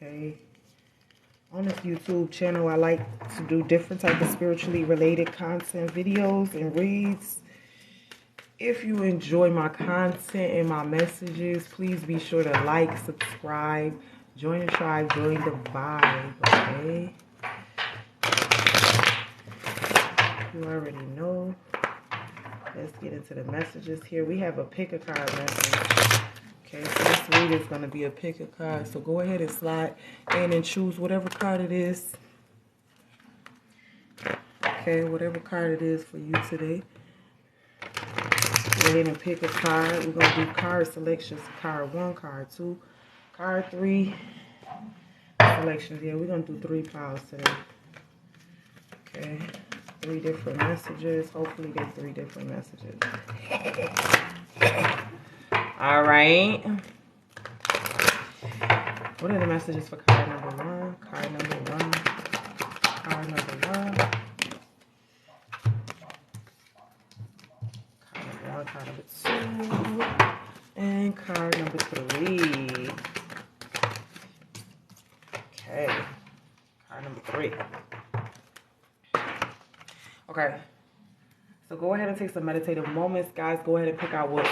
Okay. On this YouTube channel, I like to do different type of spiritually related content videos and reads. If you enjoy my content and my messages, please be sure to like, subscribe, join the tribe, join the vibe, okay? You already know. Let's get into the messages here. We have a pick a card message. Okay, so this read is going to be a pick a card. So go ahead and slide in and choose whatever card it is. Okay, whatever card it is for you today. Go ahead and pick a card. We're going to do card selections. Card 1, card 2, card 3 selections. Yeah, we're going to do 3 piles today. Okay, 3 different messages. Hopefully get 3 different messages. All right. What are the messages for card number 1? Card number 1. Card number 1. Card number 2, and card number 3. Okay, card number 3. Okay, so go ahead and take some meditative moments, guys. Go ahead and pick out what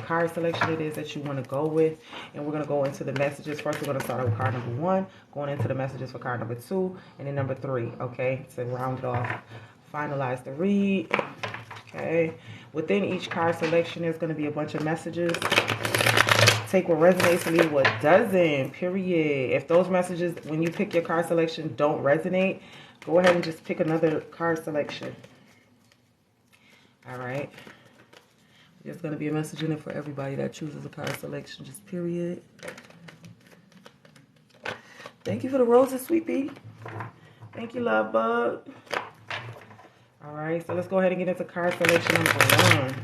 card selection it is that you want to go with, and we're going to go into the messages. First, we're going to start out with card number 1, going into the messages for card number 2, and then number 3, okay, to round it off, finalize the read. Okay, within each card selection, there's going to be a bunch of messages. Take what resonates, leave what doesn't, period. If those messages, when you pick your card selection, don't resonate, go ahead and just pick another card selection. All right. There's going to be a message in it for everybody that chooses a card selection, just period. Thank you for the roses, sweet pea. Thank you, love bug. All right, so let's go ahead and get into card selection number 1.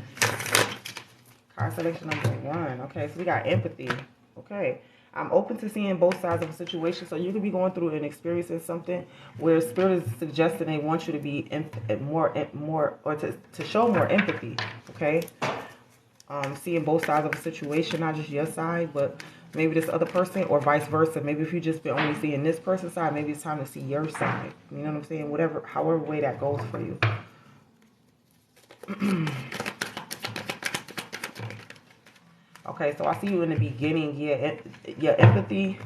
Card selection number 1. Okay, so we got empathy. Okay, I'm open to seeing both sides of a situation. So you could be going through and experiencing something where Spirit is suggesting they want you to be more, or to show more empathy. Okay, seeing both sides of a situation, not just your side, but maybe this other person, or vice versa. Maybe if you've just been only seeing this person's side, maybe it's time to see your side. You know what I'm saying? Whatever, however way that goes for you. Okay, so I see you in the beginning. Yeah, your empathy.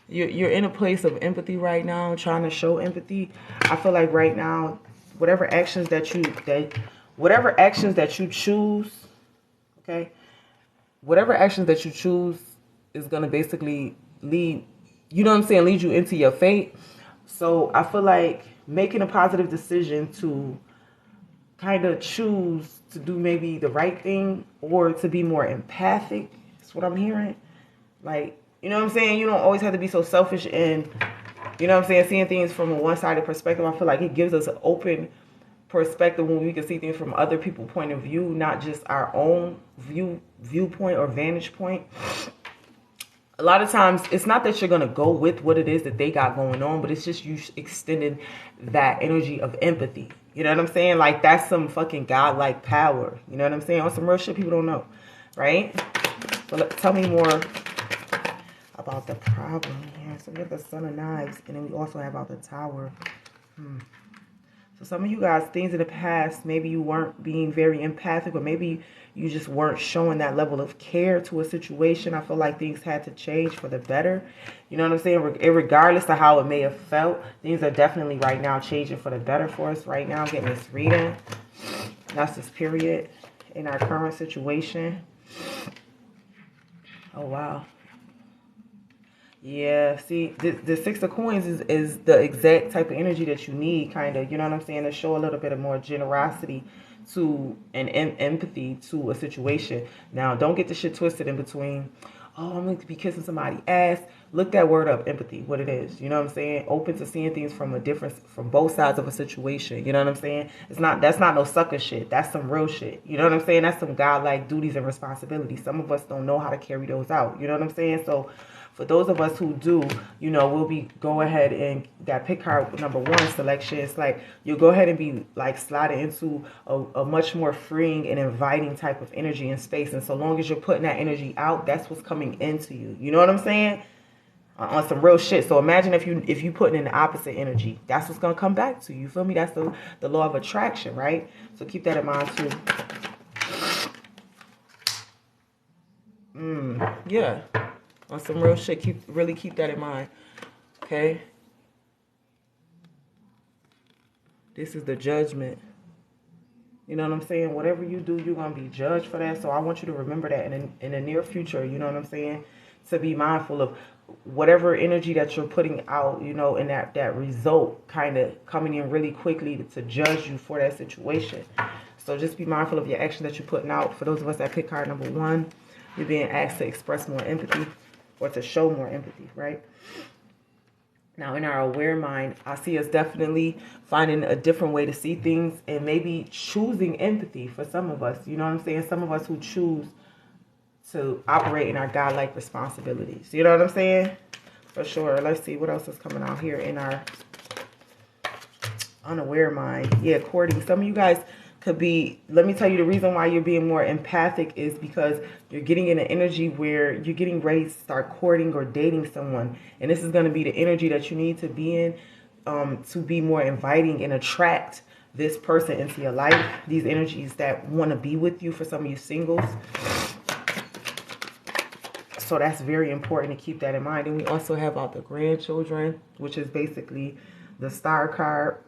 You're in a place of empathy right now, trying to show empathy. I feel like right now, whatever actions that you choose, okay, whatever actions that you choose is going to basically lead, you know what I'm saying, lead you into your fate. So I feel like making a positive decision to kind of choose to do maybe the right thing, or to be more empathic. That's what I'm hearing. Like, you know what I'm saying? You don't always have to be so selfish and, you know what I'm saying, seeing things from a one-sided perspective. I feel like it gives us an open perspective when we can see things from other people's point of view, not just our own viewpoint or vantage point. A lot of times, it's not that you're going to go with what it is that they got going on, but it's just you extending that energy of empathy. You know what I'm saying? Like, that's some fucking godlike power. You know what I'm saying? On some real shit people don't know, right? But tell me more about the problem here. So we have the Son of Knives, and then we also have about the Tower. So some of you guys, things in the past, maybe you weren't being very empathic, or maybe you just weren't showing that level of care to a situation. I feel like things had to change for the better. You know what I'm saying? Regardless of how it may have felt, things are definitely right now changing for the better for us right now. Getting this reading. That's this period in our current situation. Oh, wow. Yeah, see, the Six of Coins is the exact type of energy that you need, kind of, you know what I'm saying, to show a little bit of more generosity to and empathy to a situation. Now, don't get the shit twisted in between. Oh, I'm going to be kissing somebody's ass. Look that word up, empathy, what it is. You know what I'm saying? Open to seeing things from both sides of a situation. You know what I'm saying? That's not no sucker shit. That's some real shit. You know what I'm saying? That's some godlike duties and responsibilities. Some of us don't know how to carry those out. You know what I'm saying? So for those of us who do, you know, we'll go ahead and that pick card number 1 selection. It's like you'll go ahead and be like sliding into a much more freeing and inviting type of energy and space. And so long as you're putting that energy out, that's what's coming into you. You know what I'm saying? on some real shit. So imagine if you putting in the opposite energy, that's what's gonna come back to you. You feel me? That's the law of attraction, right? So keep that in mind too. Yeah, on some real shit. Really keep that in mind. Okay. This is the judgment. You know what I'm saying? Whatever you do, you're going to be judged for that. So I want you to remember that in the near future, you know what I'm saying? To be mindful of whatever energy that you're putting out, you know, and that result kind of coming in really quickly to judge you for that situation. So just be mindful of your action that you're putting out. For those of us that pick card number 1, you're being asked to express more empathy or to show more empathy, right? Now, in our aware mind, I see us definitely finding a different way to see things and maybe choosing empathy for some of us. You know what I'm saying? Some of us who choose to operate in our godlike responsibilities. You know what I'm saying? For sure. Let's see what else is coming out here in our unaware mind. Yeah, courting. Some of you guys could be, let me tell you, the reason why you're being more empathic is because you're getting in an energy where you're getting ready to start courting or dating someone. And this is going to be the energy that you need to be in to be more inviting and attract this person into your life. These energies that want to be with you, for some of you singles. So that's very important to keep that in mind. And we also have out the grandchildren, which is basically the star card.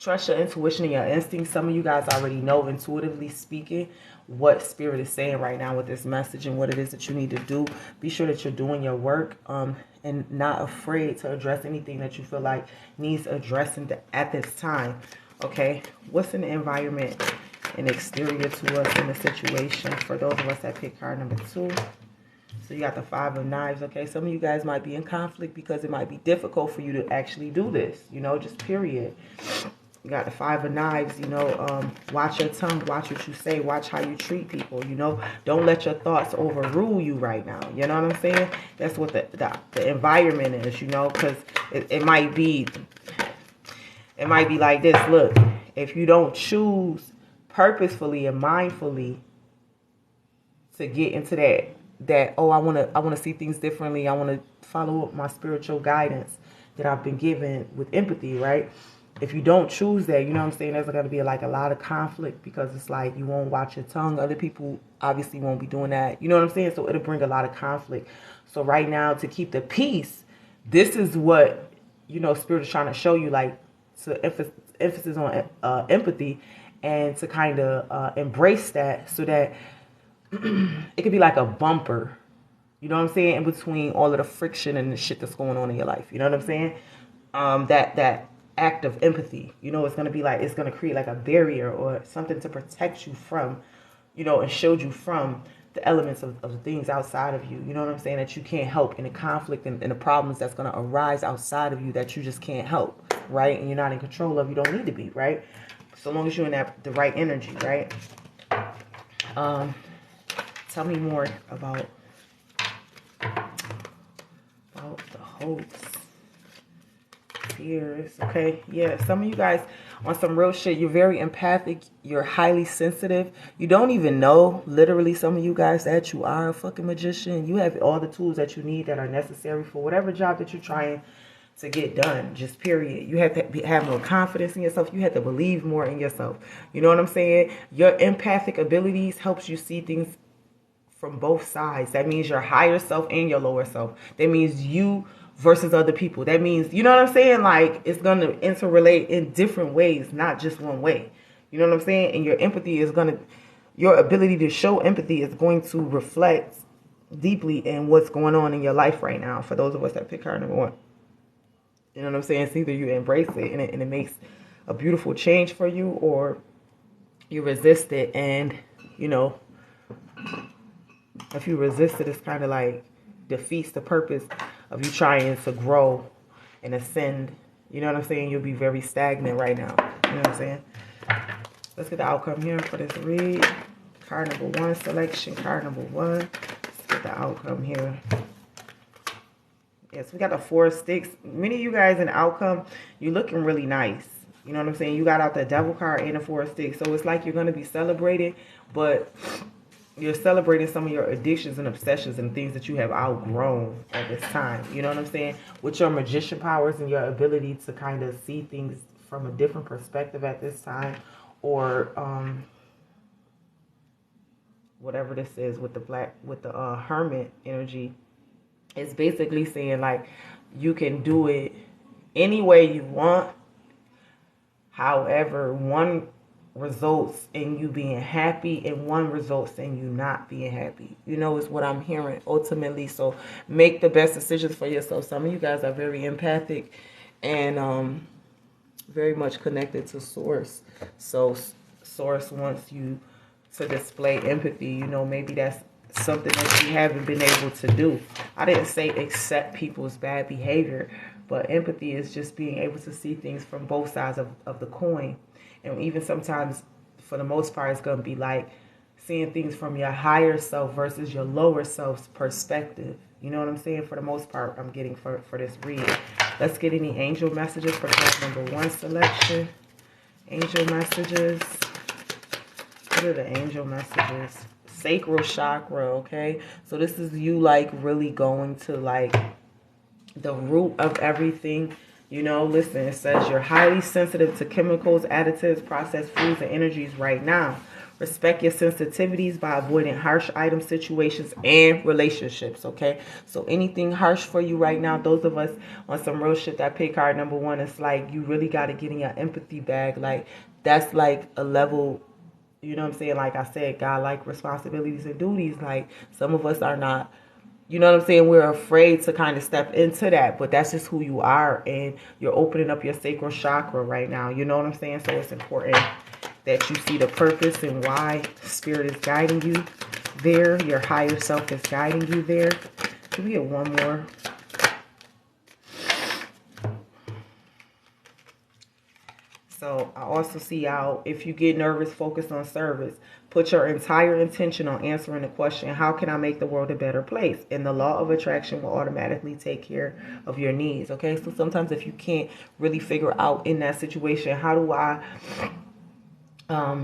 Trust your intuition and your instincts. Some of you guys already know, intuitively speaking, what spirit is saying right now with this message and what it is that you need to do. Be sure that you're doing your work and not afraid to address anything that you feel like needs addressing at this time. Okay, what's in the environment and exterior to us in the situation for those of us that pick card number 2? So you got the 5 of Knives, okay? Some of you guys might be in conflict because it might be difficult for you to actually do this, you know, just period. You got the 5 of Knives, you know, watch your tongue, watch what you say, watch how you treat people, you know. Don't let your thoughts overrule you right now, you know what I'm saying? That's what the environment is, you know, because it might be like this. Look, if you don't choose purposefully and mindfully to get into that oh, I want to see things differently, I want to follow up my spiritual guidance that I've been given with empathy, right? If you don't choose that, you know what I'm saying, there's going to be like a lot of conflict because it's like you won't watch your tongue. Other people obviously won't be doing that. You know what I'm saying? So it'll bring a lot of conflict. So right now, to keep the peace, this is what, you know, Spirit is trying to show you, like, to emphasis on empathy and to kind of embrace that so that it could be like a bumper, you know what I'm saying, in between all of the friction and the shit that's going on in your life. You know what I'm saying? That act of empathy, you know, it's going to be like, it's going to create like a barrier or something to protect you from, you know, and shield you from the elements of the things outside of you. You know what I'm saying? That you can't help, in the conflict and the problems that's going to arise outside of you that you just can't help, right? And you're not in control of, you don't need to be, right? So long as you're in the right energy, right? Tell me more about the hopes, fears, okay? Yeah, some of you guys on some real shit, you're very empathic, you're highly sensitive. You don't even know, literally, some of you guys, that you are a fucking magician. You have all the tools that you need that are necessary for whatever job that you're trying to get done, just period. You have to have more confidence in yourself. You have to believe more in yourself. You know what I'm saying? Your empathic abilities helps you see things from both sides. That means your higher self and your lower self. That means you versus other people. That means, you know what I'm saying? Like, it's going to interrelate in different ways, not just one way. You know what I'm saying? And your empathy is going to, your ability to show empathy is going to reflect deeply in what's going on in your life right now. For those of us that pick card number 1. You know what I'm saying? It's either you embrace it and it makes a beautiful change for you, or you resist it, and, you know, if you resist it, it's kind of like defeats the purpose of you trying to grow and ascend. You know what I'm saying? You'll be very stagnant right now. You know what I'm saying? Let's get the outcome here for this read. Card number 1 selection. Card number 1. Let's get the outcome here. Yes, we got the 4 of Sticks. Many of you guys in outcome, you're looking really nice. You know what I'm saying? You got out the Devil card and the 4 of Sticks. So it's like you're going to be celebrated, but You're celebrating some of your addictions and obsessions and things that you have outgrown at this time. You know what I'm saying? With your magician powers and your ability to kind of see things from a different perspective at this time, or whatever this is with the hermit energy, it's basically saying like you can do it any way you want. However, one results in you being happy and one results in you not being happy, you know, is what I'm hearing ultimately. So make the best decisions for yourself. Some of you guys are very empathic and very much connected to source. So source wants you to display empathy. You know, maybe that's something that you haven't been able to do. I didn't say accept people's bad behavior, but empathy is just being able to see things from both sides of the coin. And even sometimes, for the most part, it's going to be like seeing things from your higher self versus your lower self's perspective. You know what I'm saying? For the most part, I'm getting for this read. Let's get any angel messages for card number 1 selection. Angel messages. What are the angel messages? Sacral chakra, okay? So this is you like really going to like the root of everything. You know, listen, it says you're highly sensitive to chemicals, additives, processed foods, and energies right now. Respect your sensitivities by avoiding harsh items, situations, and relationships, okay? So anything harsh for you right now, those of us on some real shit that pick card number 1, it's like you really got to get in your empathy bag. Like, that's like a level, you know what I'm saying? Like I said, God, like responsibilities and duties. Like, some of us are not, you know what I'm saying? We're afraid to kind of step into that, but that's just who you are, and you're opening up your sacral chakra right now. You know what I'm saying? So it's important that you see the purpose and why Spirit is guiding you there. Your higher self is guiding you there. Can we get one more? So I also see how if you get nervous, focus on service. Put your entire intention on answering the question, how can I make the world a better place? And the law of attraction will automatically take care of your needs. Okay, so sometimes if you can't really figure out in that situation, how do I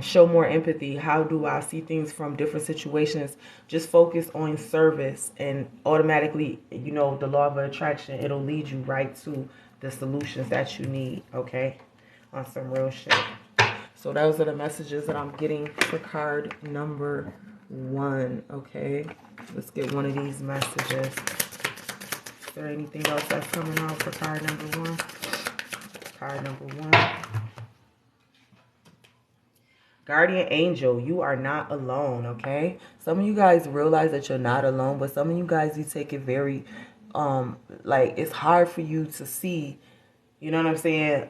show more empathy? How do I see things from different situations? Just focus on service, and automatically, you know, the law of attraction, it'll lead you right to the solutions that you need. Okay, on some real shit. So those are the messages that I'm getting for card number 1. Okay, let's get one of these messages. Is there anything else that's coming out for card number 1? Card number 1. Guardian angel, you are not alone, okay? Some of you guys realize that you're not alone, but some of you guys, you take it very, like, it's hard for you to see, you know what I'm saying?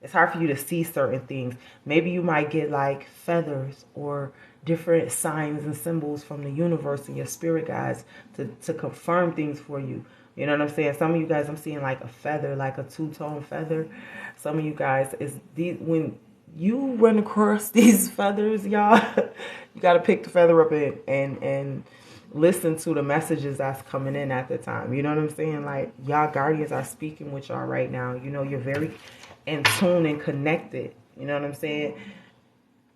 It's hard for you to see certain things. Maybe you might get like feathers or different signs and symbols from the universe and your spirit guides to confirm things for you. You know what I'm saying? Some of you guys, I'm seeing like a feather, like a two-tone feather. Some of you guys, is these, when you run across these feathers, y'all, you got to pick the feather up and listen to the messages that's coming in at the time. You know what I'm saying? Like, y'all guardians are speaking with y'all right now. You know, you're very in tune and connected. You know what I'm saying?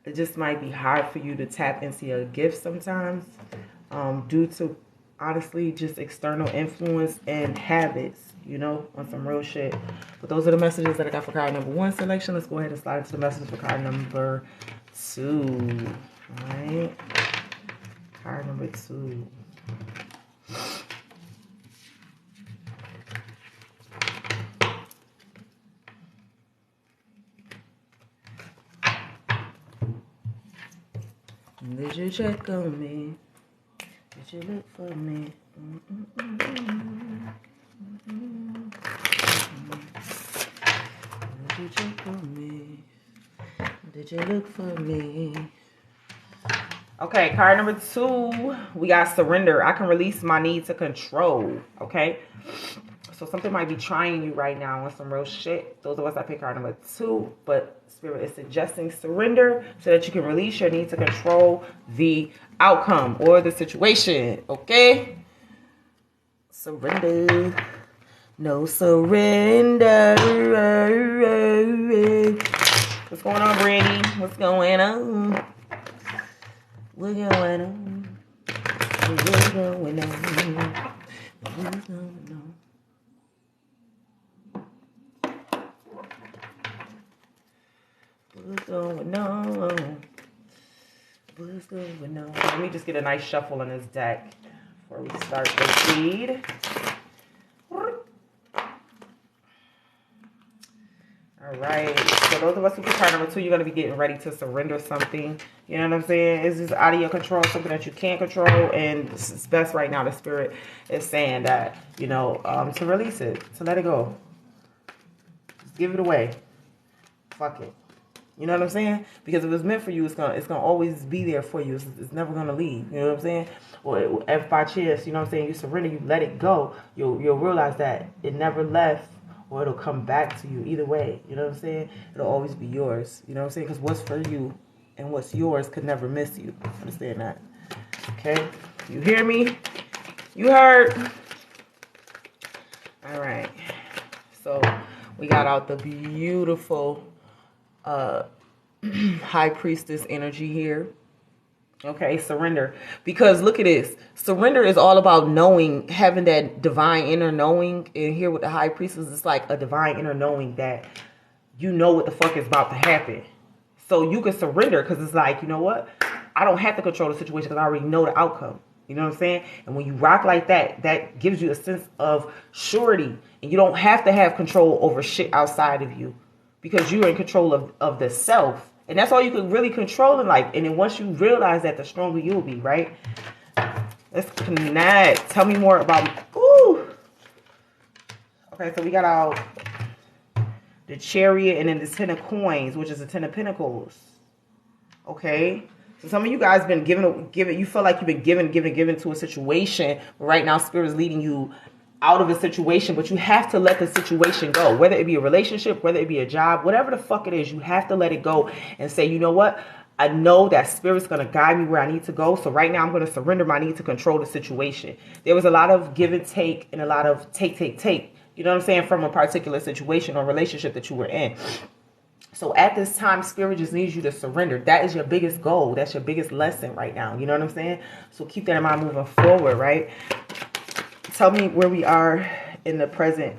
It just might be hard for you to tap into your gifts sometimes, due to, honestly, just external influence and habits, you know, on some real shit. But those are the messages that I got for card number 1 selection. Let's go ahead and slide into the messages for card number 2. All right. Card number 2. Did you check on me? Did you look for me? Did you check on me? Did you look for me? Okay, card number 2, we got surrender. I can release my need to control. Okay, so something might be trying you right now on some real shit. Those of us that pick card number 2, but Spirit is suggesting surrender so that you can release your need to control the outcome or the situation. Okay, surrender. No surrender. What's going on, Brandy? What's going on? What's going on? What's going on? What's going on? What's going on? What's going on? Let me just get a nice shuffle on this deck before we start the read. All right. So those of us who can card number 2, you're going to be getting ready to surrender something. You know what I'm saying? It's just out of your control, something that you can't control. And it's best right now. The spirit is saying that, you know, to release it, to let it go. Just give it away. Fuck it. You know what I'm saying? Because if it's meant for you, it's gonna always be there for you. It's never gonna leave. You know what I'm saying? Or if by chance, you know what I'm saying, you surrender, you let it go, you'll realize that it never left, or it'll come back to you. Either way, you know what I'm saying? It'll always be yours. You know what I'm saying? Because what's for you and what's yours could never miss you. Understand that? Okay? You hear me? You heard? All right. So we got out the beautiful High Priestess energy here. Okay, surrender. Because look at this. Surrender is all about knowing, having that divine inner knowing. And here with the High Priestess, it's like a divine inner knowing that you know what the fuck is about to happen. So you can surrender because it's like, you know what? I don't have to control the situation because I already know the outcome. You know what I'm saying? And when you rock like that, that gives you a sense of surety. And you don't have to have control over shit outside of you. Because you're in control of the self. And that's all you can really control in life. And then once you realize that, the stronger you'll be, right? Let's connect. Tell me more about... Ooh. Okay, so we got our... the Chariot and then the 10 of Coins, which is the 10 of Pentacles. Okay? So some of you guys been given... You feel like you've been given to a situation. But right now, Spirit is leading you out of a situation, but you have to let the situation go, whether it be a relationship, whether it be a job, whatever the fuck it is, you have to let it go and say, you know what, I know that Spirit's going to guide me where I need to go, so right now I'm going to surrender my need to control the situation. There was a lot of give and take and a lot of take, you know what I'm saying, from a particular situation or relationship that you were in. So at this time, Spirit just needs you to surrender. That is your biggest goal. That's your biggest lesson right now. You know what I'm saying? So keep that in mind moving forward, right? Tell me where we are in the present.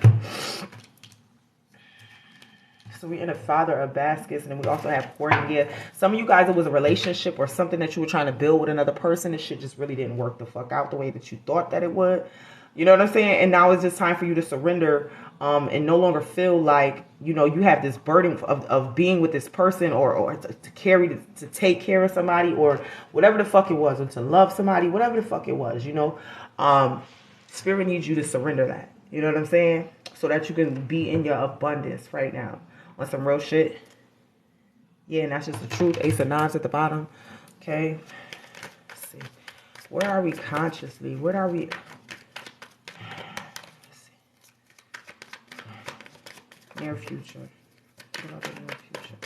So we're in a Father of Baskets, and then we also have Courting here. Some of you guys, it was a relationship or something that you were trying to build with another person. This shit just really didn't work the fuck out the way that you thought that it would. You know what I'm saying? And now it's just time for you to surrender and no longer feel like, you know, you have this burden of being with this person or to take care of somebody or whatever the fuck it was, or to love somebody, whatever the fuck it was, you know. Spirit needs you to surrender that. You know what I'm saying? So that you can be in your abundance right now. On some real shit. Yeah, and that's just the truth. Ace of Knives at the bottom. Okay. Let's see. Where are we consciously? Where are we? Let's see. Near future. What about the near future?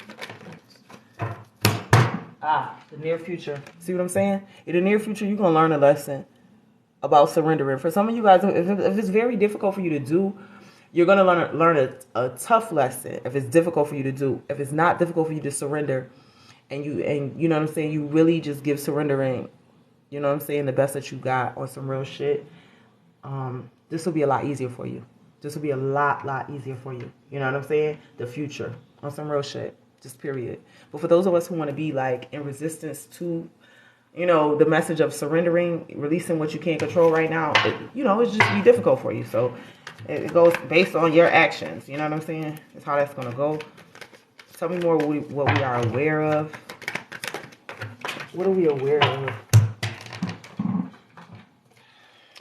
The near future. See what I'm saying? In the near future, you're going to learn a lesson about surrendering. For some of you guys, if it's very difficult for you to do, you're going to learn a tough lesson if it's difficult for you to do. If it's not difficult for you to surrender and you know what I'm saying, you really just give surrendering, you know what I'm saying, the best that you got on some real shit, this will be a lot easier for you. This will be a lot easier for you. You know what I'm saying? The future on some real shit, just period. But for those of us who want to be like in resistance to, you know, the message of surrendering, releasing what you can't control right now, you know, it's just be difficult for you. So it goes based on your actions. You know what I'm saying? That's how that's going to go. Tell me more what we are aware of. What are we aware of?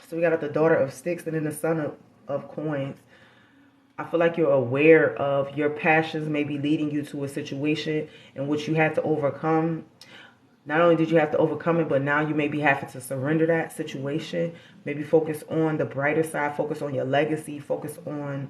So we got the Daughter of Sticks and then the Son of Coins. I feel like you're aware of your passions maybe leading you to a situation in which you had to overcome. Not only did you have to overcome it, but now you may be having to surrender that situation. Maybe focus on the brighter side. Focus on your legacy. Focus on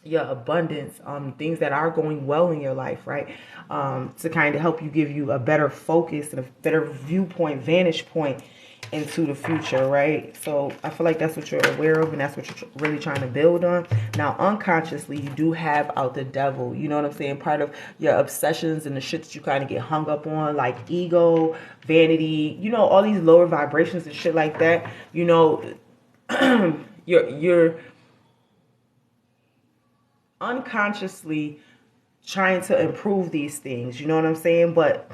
your abundance. Things that are going well in your life, right? To kind of help you, give you a better focus and a better viewpoint, vantage point into the future, right? So I feel like that's what you're aware of, and that's what you're really trying to build on. Now, unconsciously, you do have out the devil. You know what I'm saying? Part of your obsessions and the shit that you kind of get hung up on, like ego, vanity, you know, all these lower vibrations and shit like that. You know, you're unconsciously trying to improve these things. You know what I'm saying? But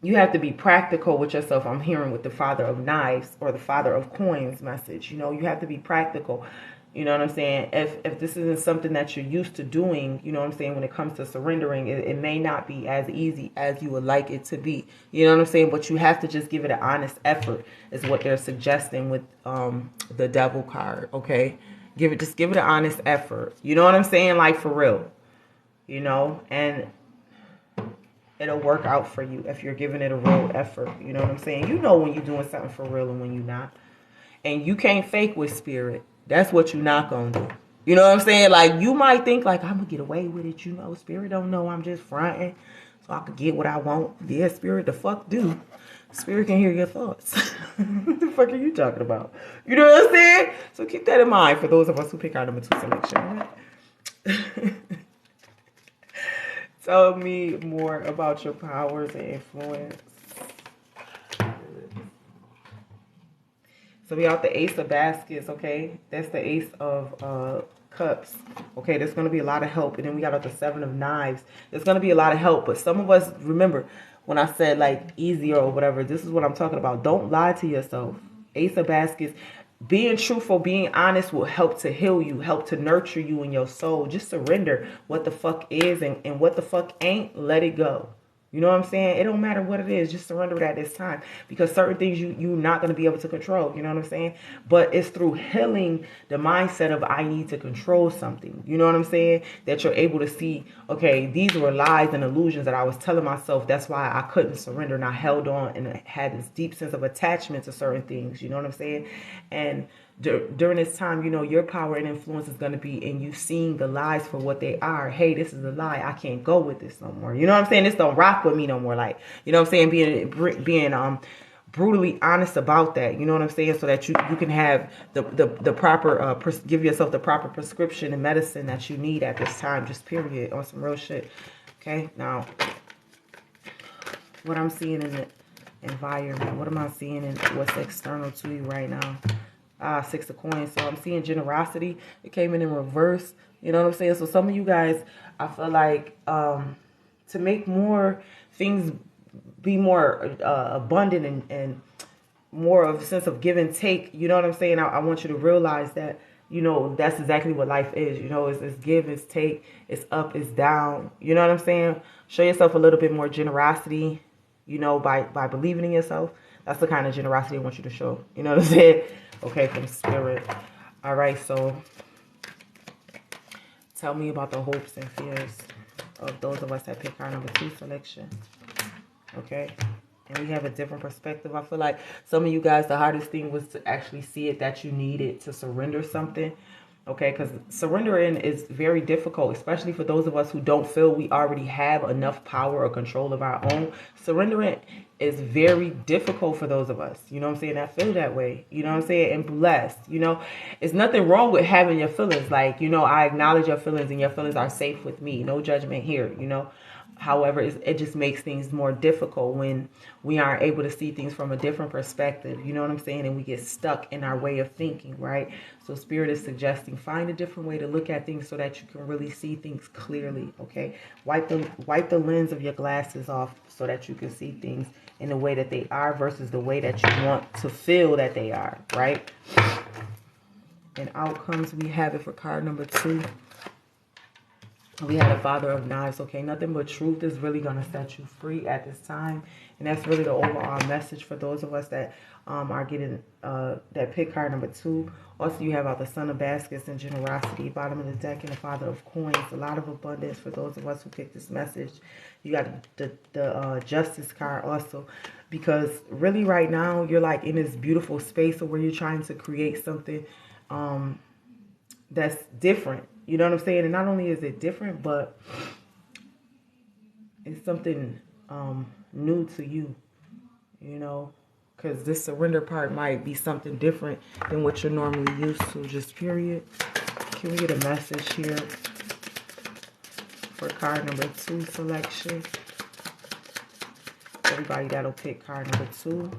you have to be practical with yourself. I'm hearing with the Father of Knives or the Father of Coins message. You know, you have to be practical. You know what I'm saying? If this isn't something that you're used to doing, you know what I'm saying, when it comes to surrendering, it may not be as easy as you would like it to be. You know what I'm saying? But you have to just give it an honest effort, is what they're suggesting with the devil card, okay? Just give it an honest effort. You know what I'm saying? Like, for real. You know? And it'll work out for you if you're giving it a real effort. You know what I'm saying? You know when you're doing something for real and when you're not. And you can't fake with spirit. That's what you're not going to do. You know what I'm saying? Like, you might think, like, I'm going to get away with it. You know, spirit don't know I'm just fronting so I could get what I want. Yeah, spirit, the fuck do. Spirit can hear your thoughts. What the fuck are you talking about? You know what I'm saying? So keep that in mind for those of us who pick our number 2 selection. All right? Tell me more about your powers and influence. So we got the Ace of Baskets, okay? That's the Ace of Cups. Okay, there's going to be a lot of help. And then we got the Seven of Knives. There's going to be a lot of help. But some of us, remember, when I said, like, easier or whatever, this is what I'm talking about. Don't lie to yourself. Ace of Baskets. Being truthful, being honest will help to heal you, help to nurture you in your soul. Just surrender what the fuck is and what the fuck ain't, let it go. You know what I'm saying? It don't matter what it is. Just surrender it at this time. Because certain things you're not going to be able to control. You know what I'm saying? But it's through healing the mindset of I need to control something. You know what I'm saying? That you're able to see, okay, these were lies and illusions that I was telling myself. That's why I couldn't surrender. And I held on and had this deep sense of attachment to certain things. You know what I'm saying? And during this time, you know, your power and influence is going to be in you seeing the lies for what they are. Hey, this is a lie. I can't go with this no more. You know what I'm saying? This don't rock with me no more. Like, you know what I'm saying? Being brutally honest about that. You know what I'm saying? So that you can have the proper, give yourself the proper prescription and medicine that you need at this time. Just period. On some real shit. Okay? Now, what I'm seeing in the environment. What am I seeing in what's external to you right now? 6 of Coins. So I'm seeing generosity. It came in reverse. You know what I'm saying? So some of you guys, I feel like to make more things be more abundant and more of a sense of give and take. You know what I'm saying? I want you to realize that, you know, that's exactly what life is. You know, it's give, it's take, it's up, it's down. You know what I'm saying? Show yourself a little bit more generosity, you know, by believing in yourself. That's the kind of generosity I want you to show. You know what I'm saying? Okay, from spirit. All right, so tell me about the hopes and fears of those of us that pick our number 2 selection. Okay? And we have a different perspective. I feel like some of you guys, the hardest thing was to actually see it that you needed to surrender something. Okay, because surrendering is very difficult, especially for those of us who don't feel we already have enough power or control of our own. Surrendering is very difficult for those of us, you know what I'm saying, that feel that way, you know what I'm saying, and blessed, you know. It's nothing wrong with having your feelings, like, you know, I acknowledge your feelings and your feelings are safe with me, no judgment here, you know. However, it just makes things more difficult when we aren't able to see things from a different perspective, you know what I'm saying, and we get stuck in our way of thinking, right? So Spirit is suggesting find a different way to look at things so that you can really see things clearly, okay? Wipe the lens of your glasses off so that you can see things in the way that they are versus the way that you want to feel that they are, right? And outcomes, we have it for card number 2. We had a Father of Knives. Okay, nothing but truth is really going to set you free at this time. And that's really the overall message for those of us that are getting, that pick card number 2. Also, you have out the Son of Baskets and generosity, bottom of the deck, and the Father of Coins. A lot of abundance for those of us who picked this message. You got the Justice card also. Because really right now, you're like in this beautiful space where you're trying to create something that's different. You know what I'm saying? And not only is it different, but it's something new to you, you know. because this surrender part might be something different than what you're normally used to, just period. Can we get a message here for card number 2 selection? Everybody that'll pick card number 2.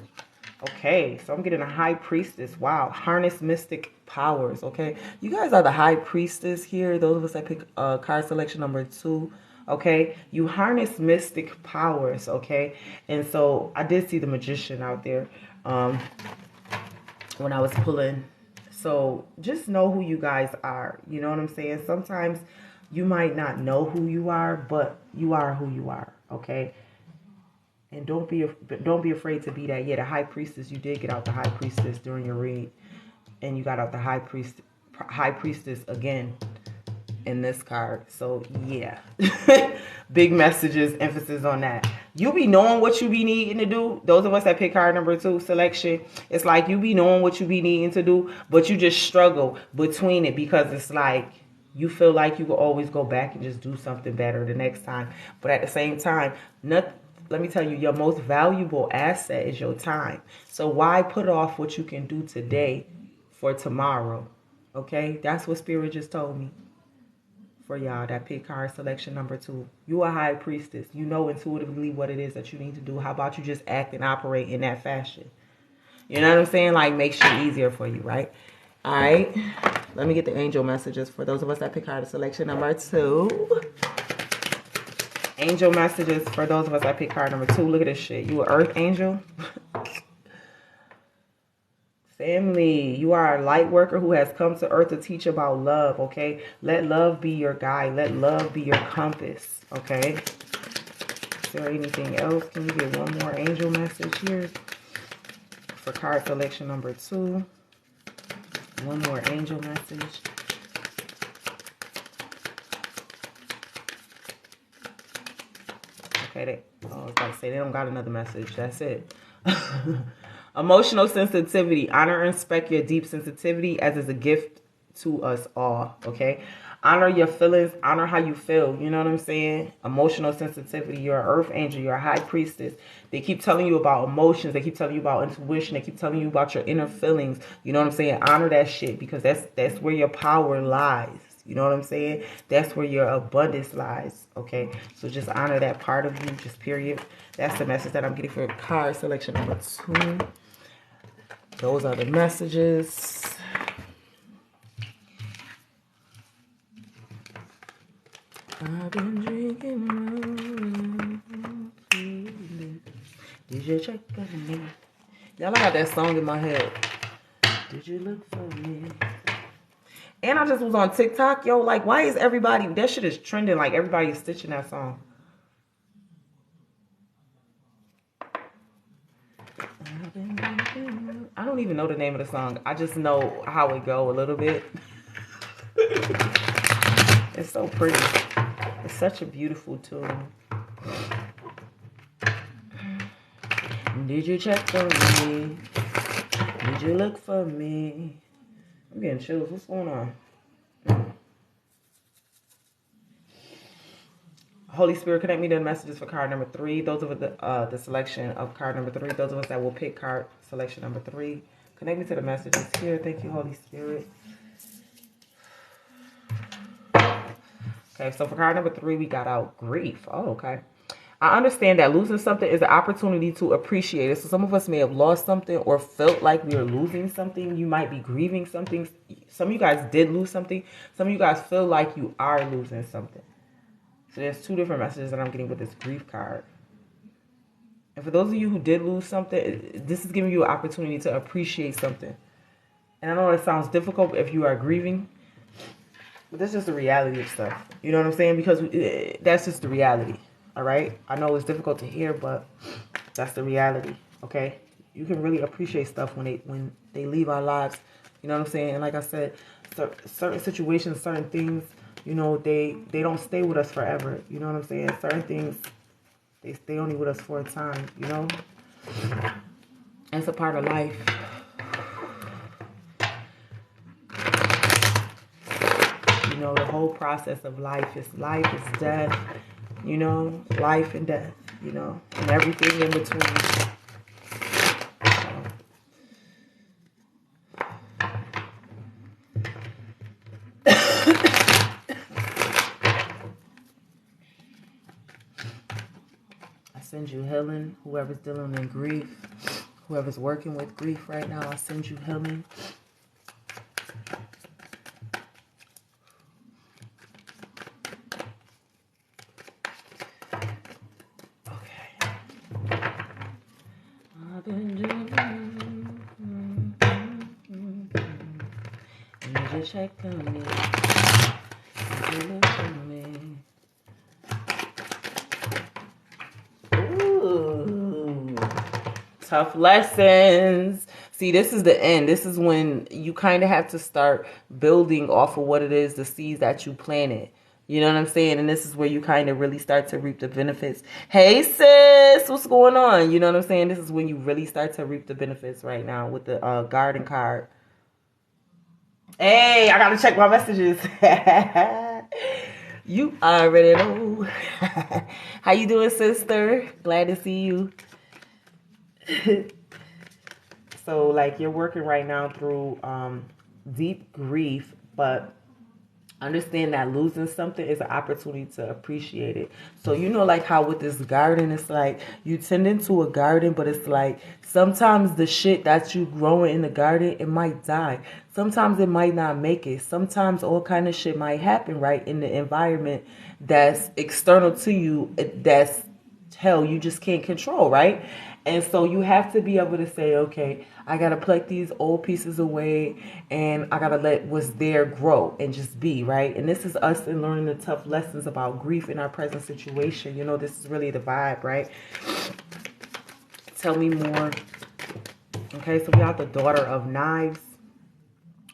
Okay, so I'm getting a High Priestess. Wow, harness mystic powers. Okay, you guys are the High Priestess here. Those of us that pick card selection number 2. Okay, you harness mystic powers. Okay, and so I did see the Magician out there when I was pulling. So just know who you guys are. You know what I'm saying? Sometimes you might not know who you are, but you are who you are. Okay. And don't be afraid to be that. Yeah, the High Priestess, you did get out the High Priestess during your read. And you got out the High Priestess again in this card. So, yeah. Big messages, emphasis on that. You be knowing what you be needing to do. Those of us that pick card number 2 selection, it's like you be knowing what you be needing to do, but you just struggle between it because it's like you feel like you will always go back and just do something better the next time. But at the same time, let me tell you, your most valuable asset is your time. So why put off what you can do today for tomorrow? Okay? That's what Spirit just told me. For y'all that pick card selection number 2. You a High Priestess. You know intuitively what it is that you need to do. How about you just act and operate in that fashion? You know what I'm saying? Like, makes shit easier for you, right? All right. Let me get the angel messages for those of us that pick card selection number 2. Angel messages for those of us that pick card number 2. Look at this shit. You an earth angel? Family, you are a light worker who has come to earth to teach about love, okay? Let love be your guide. Let love be your compass, okay? Is there anything else? Can we get one more angel message here for card selection number 2? One more angel message. Okay, I was about to say they don't got another message. That's it. Emotional sensitivity. Honor and respect your deep sensitivity as is a gift to us all. Okay. Honor your feelings. Honor how you feel. You know what I'm saying? Emotional sensitivity. You're an earth angel. You're a High Priestess. They keep telling you about emotions. They keep telling you about intuition. They keep telling you about your inner feelings. You know what I'm saying? Honor that shit because that's where your power lies. You know what I'm saying? That's where your abundance lies. Okay. So just honor that part of you. Just period. That's the message that I'm getting for card selection number 2. Those are the messages. I've been drinking. Did you check on me? Y'all, I got that song in my head. Did you look for me? And I just was on TikTok. Yo, like, why is everybody... That shit is trending. Like, everybody is stitching that song. I don't even know the name of the song. I just know how it go a little bit. It's so pretty. It's such a beautiful tune. Did you check for me? Did you look for me? I'm getting chills. What's going on? Holy Spirit, connect me to the messages for card number 3. Those of the selection of card number 3. Those of us that will pick card selection number 3. Connect me to the messages here. Thank you, Holy Spirit. Okay, so for card number 3, we got out grief. Oh, okay. I understand that losing something is an opportunity to appreciate it. So some of us may have lost something or felt like we were losing something. You might be grieving something. Some of you guys did lose something. Some of you guys feel like you are losing something. So there's 2 different messages that I'm getting with this grief card. And for those of you who did lose something, this is giving you an opportunity to appreciate something. And I know it sounds difficult if you are grieving, but that's just the reality of stuff. You know what I'm saying? Because that's just the reality. All right? I know it's difficult to hear, but that's the reality. Okay? You can really appreciate stuff when they leave our lives. You know what I'm saying? And like I said, certain situations, certain things, you know, they don't stay with us forever. You know what I'm saying? Certain things, they stay only with us for a time, you know? It's a part of life. You know, the whole process of life is death, you know, life and death, you know, and everything in between. send you healing. Whoever's dealing in grief, whoever's working with grief right now, I send you healing. Okay. I've been doing. You just check on me. You look at me. Ooh. Tough lessons. See, this is the end. This is when you kind of have to start building off of what it is, the seeds that you planted. You know what I'm saying? And this is where you kind of really start to reap the benefits. Hey, sis, what's going on? You know what I'm saying? This is when you really start to reap the benefits right now with the garden card. Hey, I got to check my messages. You already know. How you doing, sister? Glad to see you. So, like, you're working right now through deep grief, but understand that losing something is an opportunity to appreciate it. So, you know, like how with this garden, it's like you tend into a garden, but it's like sometimes the shit that you growing in the garden, it might die. Sometimes it might not make it. Sometimes all kind of shit might happen, right, in the environment that's external to you, that's hell you just can't control, right? And so you have to be able to say, okay, I got to pluck these old pieces away and I got to let what's there grow and just be, right? And this is us in learning the tough lessons about grief in our present situation. You know, this is really the vibe, right? Tell me more. Okay, so we got the Daughter of Knives.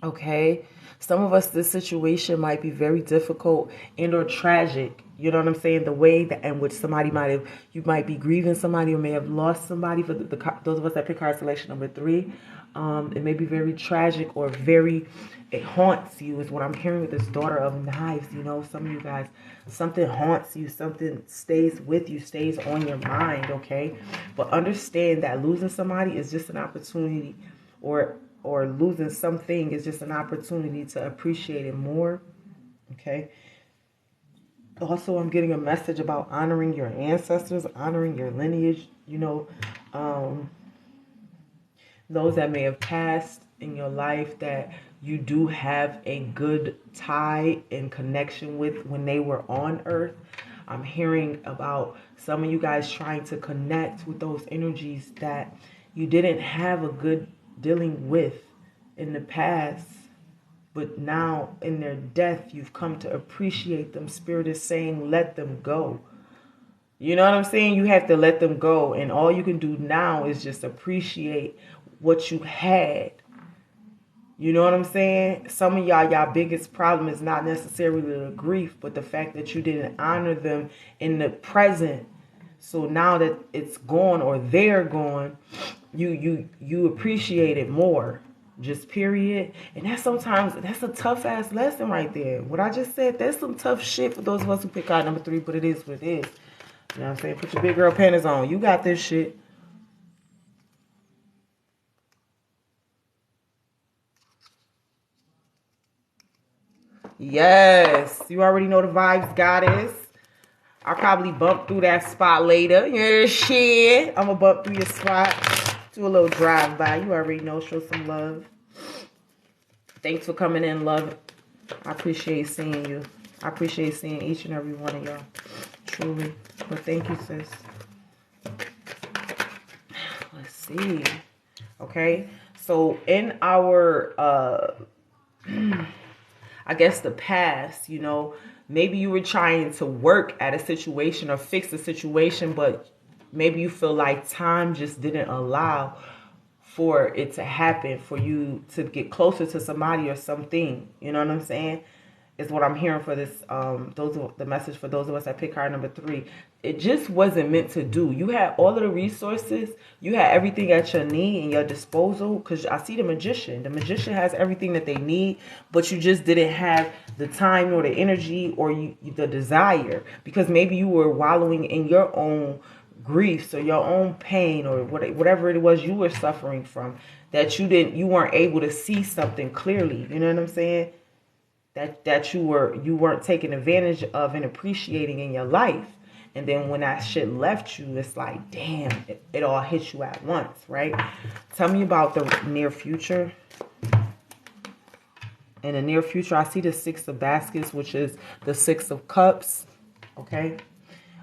Okay, some of us, this situation might be very difficult and or tragic. You know what I'm saying? The way that in which somebody might have, you might be grieving somebody or may have lost somebody. For those of us that pick card selection number 3, it may be very tragic or it haunts you is what I'm hearing with this Daughter of Knives. You know, some of you guys, something haunts you, something stays with you, stays on your mind, okay? But understand that losing somebody is just an opportunity, or losing something is just an opportunity to appreciate it more, okay? Also, I'm getting a message about honoring your ancestors, honoring your lineage, you know, those that may have passed in your life that you do have a good tie and connection with when they were on earth. I'm hearing about some of you guys trying to connect with those energies that you didn't have a good dealing with in the past, but now in their death you've come to appreciate them. Spirit is saying let them go. You know what I'm saying? You have to let them go, and all you can do now is just appreciate what you had. You know what I'm saying? Some of y'all biggest problem is not necessarily the grief, but the fact that you didn't honor them in the present. So now that it's gone or they're gone, you appreciate it more. Just period. And that's a tough ass lesson right there. What I just said, that's some tough shit for those of us who pick out number 3, but it is what it is. You know what I'm saying? Put your big girl panties on. You got this shit. Yes. You already know the vibes, goddess. I'll probably bump through that spot later. Yeah, shit. I'm going to bump through your spot. Do a little drive-by. You already know. Show some love. Thanks for coming in, love. I appreciate seeing you. I appreciate seeing each and every one of y'all. Truly. But thank you, sis. Let's see. Okay. So in our, I guess the past, you know, maybe you were trying to work at a situation or fix a situation, but maybe you feel like time just didn't allow for it to happen, for you to get closer to somebody or something. You know what I'm saying? Is what I'm hearing for this. The message for those of us that pick card number 3. It just wasn't meant to do. You had all of the resources. You had everything at your need and your disposal. Because I see the magician. The magician has everything that they need, but you just didn't have the time or the energy or the desire. Because maybe you were wallowing in your own griefs or your own pain or whatever it was you were suffering from, that you weren't able to see something clearly. You know what I'm saying? That you weren't taking advantage of and appreciating in your life. And then when that shit left you, it's like, damn, it all hit you at once, right? Tell me about the near future. In the near future, I see the 6 of baskets, which is the 6 of cups, okay?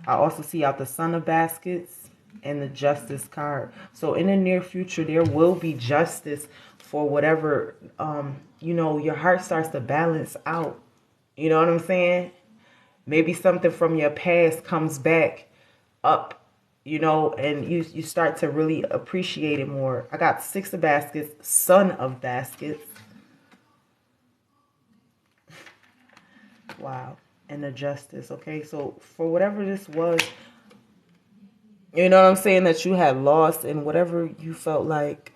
I also see out the Son of baskets and the Justice card. So in the near future, there will be justice for whatever, you know, your heart starts to balance out. You know what I'm saying? Maybe something from your past comes back up, you know, and you start to really appreciate it more. I got 6 of baskets, Son of baskets. Wow. And the Justice, okay? So for whatever this was, you know what I'm saying, that you had lost, and whatever you felt like,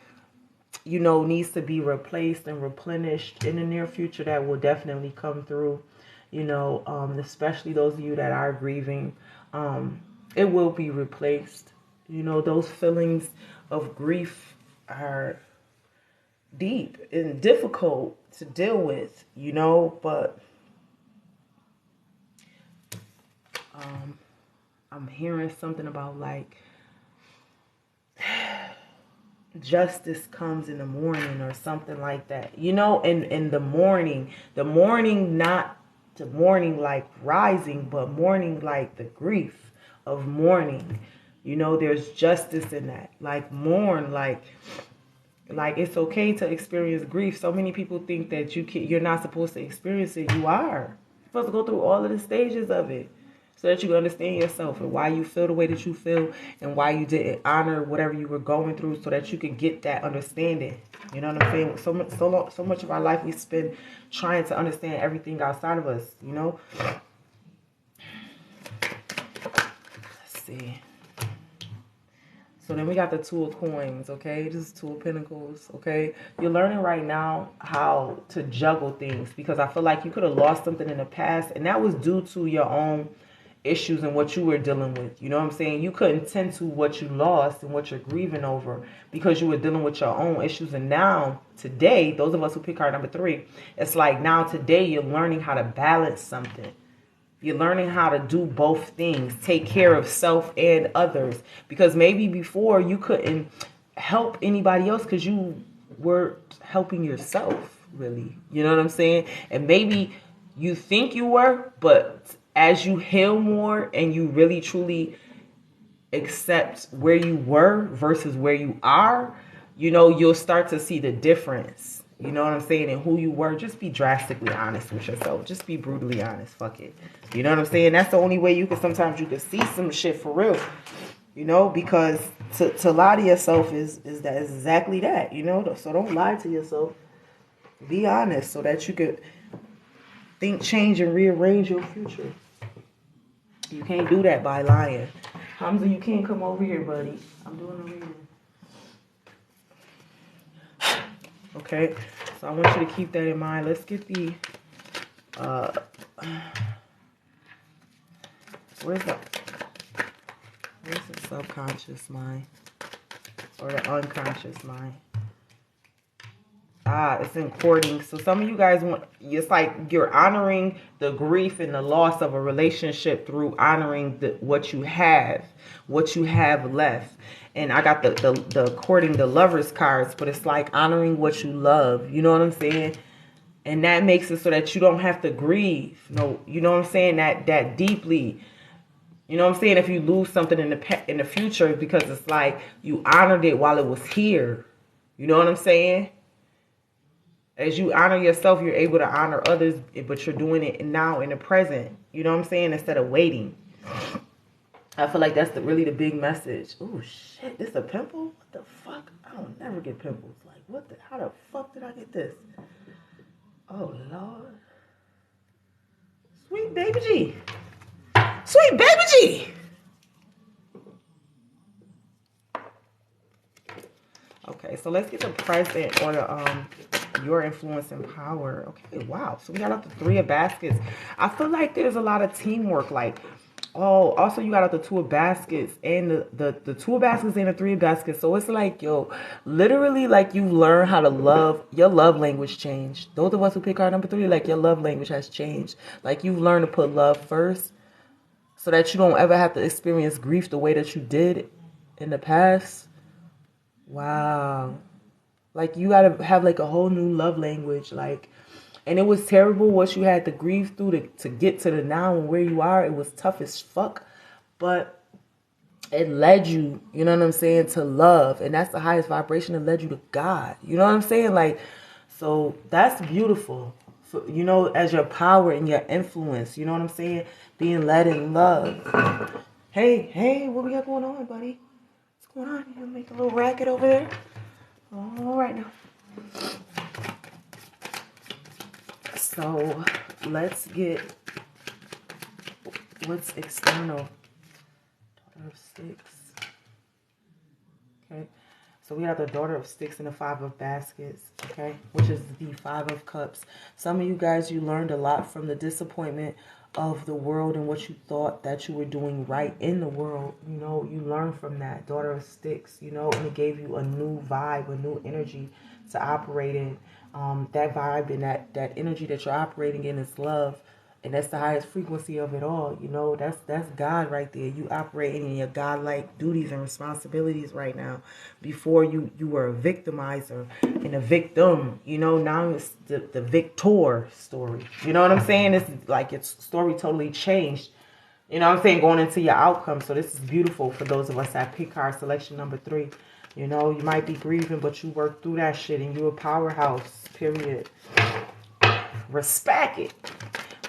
you know, needs to be replaced and replenished in the near future, that will definitely come through, you know, especially those of you that are grieving. It will be replaced. You know, those feelings of grief are deep and difficult to deal with, you know, but I'm hearing something about like justice comes in the morning or something like that, you know, in the morning, not the morning like rising, but morning like the grief of mourning. You know, there's justice in that. Like mourn, like it's okay to experience grief. So many people think that you're not supposed to experience it. You are. You're supposed to go through all of the stages of it, so that you can understand yourself and why you feel the way that you feel, and why you didn't honor whatever you were going through, so that you could get that understanding. You know what I'm saying? So much of our life we spend trying to understand everything outside of us, you know? Let's see. So then we got the 2 of coins, okay? This is 2 of pentacles, okay? You're learning right now how to juggle things, because I feel like you could have lost something in the past, and that was due to your own issues and what you were dealing with. You know what I'm saying? You couldn't tend to what you lost and what you're grieving over, because you were dealing with your own issues. And now, today, those of us who pick card number 3, it's like now today you're learning how to balance something. You're learning how to do both things, take care of self and others. Because maybe before you couldn't help anybody else because you were helping yourself, really. You know what I'm saying? And maybe you think you were, but as you heal more and you really truly accept where you were versus where you are, you know, you'll start to see the difference. You know what I'm saying? And who you were. Just be drastically honest with yourself. Just be brutally honest. Fuck it. You know what I'm saying? That's the only way you can see some shit for real. You know, because to lie to yourself is exactly that, you know? So don't lie to yourself. Be honest so that you could think, change, and rearrange your future. You can't do that by lying. Hamza, you can't come over here, buddy. I'm doing a reading. Okay, so I want you to keep that in mind. Let's get the where's the subconscious mind or the unconscious mind? It's in courting. So some of you guys it's like you're honoring the grief and the loss of a relationship through honoring what you have left. And I got the courting, the lovers cards, but it's like honoring what you love. You know what I'm saying? And that makes it so that you don't have to grieve. No, you know what I'm saying? That deeply. You know what I'm saying? If you lose something in the future, because it's like you honored it while it was here. You know what I'm saying? As you honor yourself, you're able to honor others, but you're doing it now in the present. You know what I'm saying? Instead of waiting. I feel like that's really the big message. Oh, shit. This a pimple? What the fuck? I don't never get pimples. Like, how the fuck did I get this? Oh, Lord. Sweet baby G. Sweet baby G. Okay, so let's get the present or the your influence and power. Okay, wow. So we got out the 3 of baskets. I feel like there's a lot of teamwork. Like, oh, also you got out the 2 of baskets and the 2 of baskets and the 3 of baskets. So it's like, yo, literally like you learn how to love. Your love language changed. Those of us who pick card number 3, like your love language has changed. Like you've learned to put love first. so that you don't ever have to experience grief the way that you did in the past. Wow. Like, you gotta have like a whole new love language. Like, and it was terrible what you had to grieve through to get to the now and where you are. It was tough as fuck. But it led you, you know what I'm saying, to love. And that's the highest vibration. It led you to God. You know what I'm saying? Like, so that's beautiful. So, you know, as your power and your influence, you know what I'm saying? Being led in love. Hey, what we got going on, buddy? What's going on? You make a little racket over there? All right now. So let's get what's external. Daughter of Sticks. Okay. So we have the Daughter of Sticks and the Five of Baskets, okay, which is the Five of Cups. Some of you guys, you learned a lot from the disappointment of the world and what you thought that you were doing right in the world. You know, you learned from that, Daughter of Sticks, you know, and it gave you a new vibe, a new energy to operate in. That vibe and that energy that you're operating in is love. And that's the highest frequency of it all. You know, that's God right there. You operating in your godlike duties and responsibilities right now. Before you were a victimizer and a victim. You know, now it's the victor story. You know what I'm saying? It's like your story totally changed. You know what I'm saying? Going into your outcome. So this is beautiful for those of us that pick card selection number 3. You know, you might be grieving, but you work through that shit and you're a powerhouse. Period. Respect it.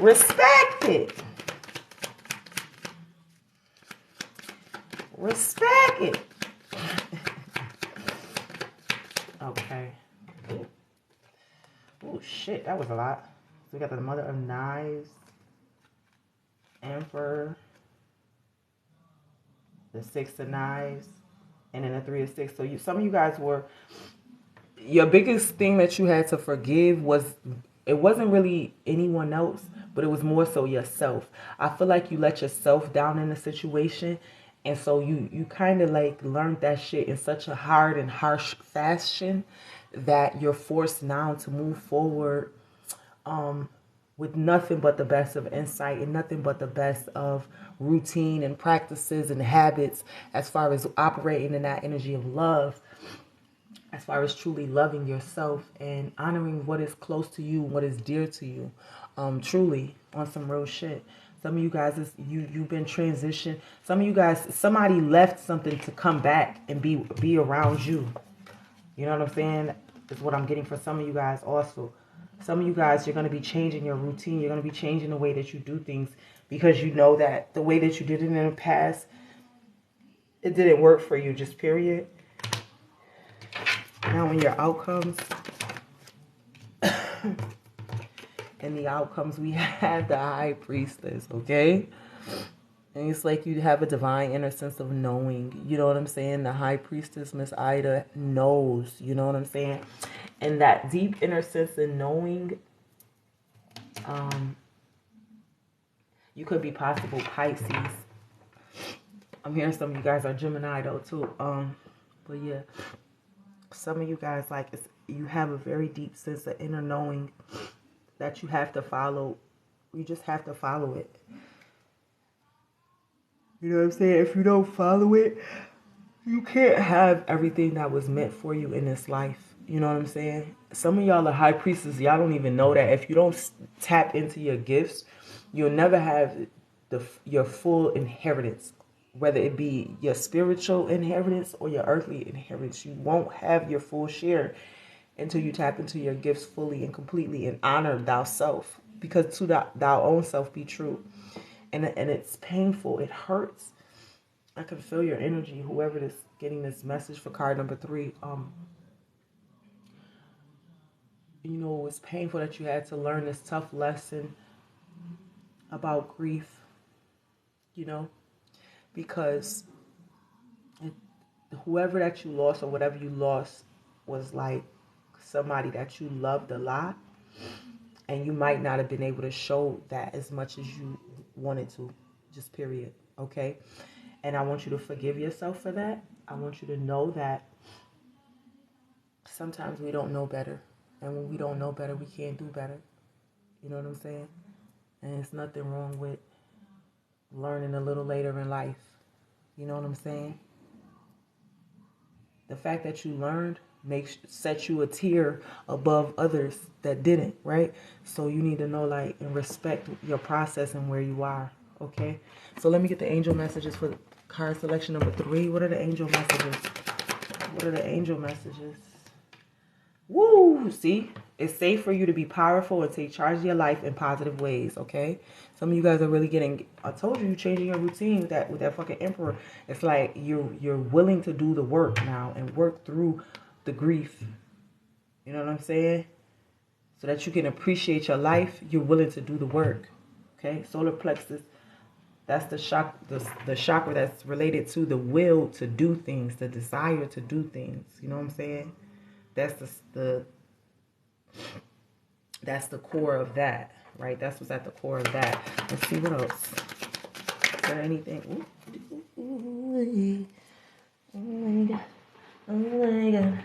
Respect it. Respect it. Okay. Oh, shit. That was a lot. So we got the Mother of Knives, Emperor, the Six of Knives, and then the Three of Sticks. So some of you guys were, your biggest thing that you had to forgive was, it wasn't really anyone else, but it was more so yourself. I feel like you let yourself down in a situation, and so you kind of like learned that shit in such a hard and harsh fashion that you're forced now to move forward with nothing but the best of insight and nothing but the best of routine and practices and habits as far as operating in that energy of love, as far as truly loving yourself and honoring what is close to you, what is dear to you, truly on some real shit. Some of you guys, you've been transitioned. Some of you guys, somebody left something to come back and be around you. You know what I'm saying? Is what I'm getting for some of you guys also. Some of you guys, you're going to be changing your routine. You're going to be changing the way that you do things because you know that the way that you did it in the past, it didn't work for you, just period. Now in your outcomes, in the outcomes, we have the High Priestess, okay? And it's like you have a divine inner sense of knowing. You know what I'm saying? The High Priestess, Miss Ida, knows. You know what I'm saying? And that deep inner sense of knowing, you could be possible Pisces. I'm hearing some of you guys are Gemini though too. But yeah, some of you guys, like, you have a very deep sense of inner knowing that you have to follow. You just have to follow it. You know what I'm saying? If you don't follow it, you can't have everything that was meant for you in this life. You know what I'm saying? Some of y'all are high priestesses. Y'all don't even know that. If you don't tap into your gifts, you'll never have your full inheritance. Whether it be your spiritual inheritance or your earthly inheritance, you won't have your full share until you tap into your gifts fully and completely and honor thou self. Because to thou own self be true. And it's painful. It hurts. I can feel your energy, whoever is getting this message for card number 3. You know, it's painful that you had to learn this tough lesson about grief, you know, because whoever that you lost or whatever you lost was like somebody that you loved a lot, and you might not have been able to show that as much as you wanted to, just period, okay? And I want you to forgive yourself for that. I want you to know that sometimes we don't know better. And when we don't know better, we can't do better. You know what I'm saying? And it's nothing wrong with learning a little later in life. You know what I'm saying? The fact that you learned sets you a tier above others that didn't, right? So you need to know, like, and respect your process and where you are. Okay, so let me get the angel messages for card selection number 3. What are the angel messages? What are the angel messages? Woo! See, it's safe for you to be powerful and take charge of your life in positive ways. Okay, some of you guys are really getting. I told you, you're changing your routine with that fucking emperor. It's like you're willing to do the work now and work through the grief. You know what I'm saying? So that you can appreciate your life, you're willing to do the work. Okay, solar plexus. That's the chakra that's related to the will to do things, the desire to do things. You know what I'm saying? That's that's the core of that, right? That's what's at the core of that. Let's see what else. Is there anything? Ooh. Oh my god. Oh my god.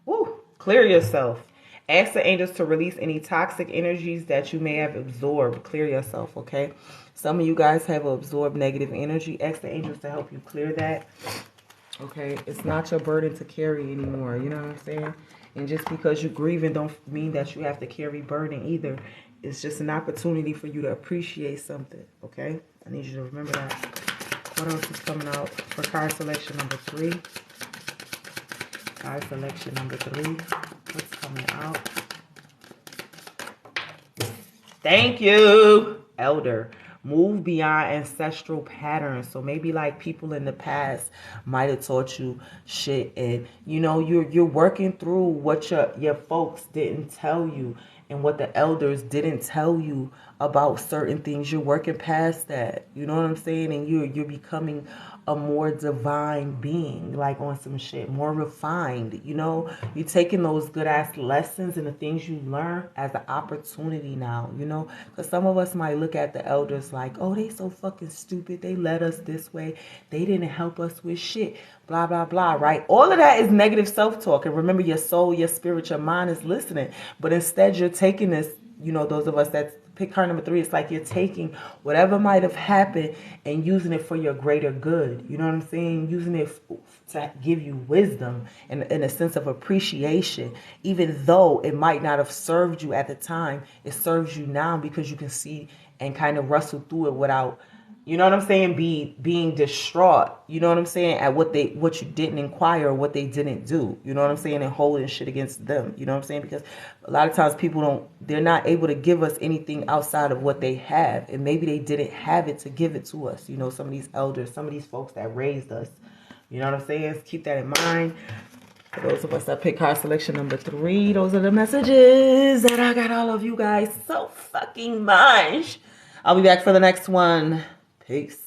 Woo. Clear yourself. Ask the angels to release any toxic energies that you may have absorbed. Clear yourself, okay? Some of you guys have absorbed negative energy. Ask the angels to help you clear that. Okay? It's not your burden to carry anymore. You know what I'm saying? And just because you're grieving don't mean that you have to carry burden either. It's just an opportunity for you to appreciate something, okay? I need you to remember that. What else is coming out for card selection number 3? Card selection number 3. What's coming out? Thank you, Elder. Move beyond ancestral patterns. So maybe like people in the past might have taught you shit, and you know you're working through what your folks didn't tell you and what the elders didn't tell you about certain things. You're working past that. You know what I'm saying? And you're becoming a more divine being, like on some shit, more refined. You know, you're taking those good ass lessons and the things you learn as an opportunity now, you know, because some of us might look at the elders like, oh, they so fucking stupid, they led us this way, they didn't help us with shit, blah blah blah, right? All of that is negative self-talk. And remember, your soul, your spirit, your mind is listening, but instead you're taking this, you know, those of us that pick card number 3, it's like you're taking whatever might have happened and using it for your greater good. You know what I'm saying? Using it to give you wisdom and a sense of appreciation. Even though it might not have served you at the time, it serves you now because you can see and kind of wrestle through it without, you know what I'm saying, being distraught, you know what I'm saying, at what you didn't inquire or what they didn't do, you know what I'm saying, and holding shit against them, you know what I'm saying, because a lot of times they're not able to give us anything outside of what they have, and maybe they didn't have it to give it to us, you know, some of these elders, some of these folks that raised us, you know what I'm saying, keep that in mind. For those of us that pick card selection number 3, those are the messages that I got all of you guys so fucking much. I'll be back for the next one. Peace.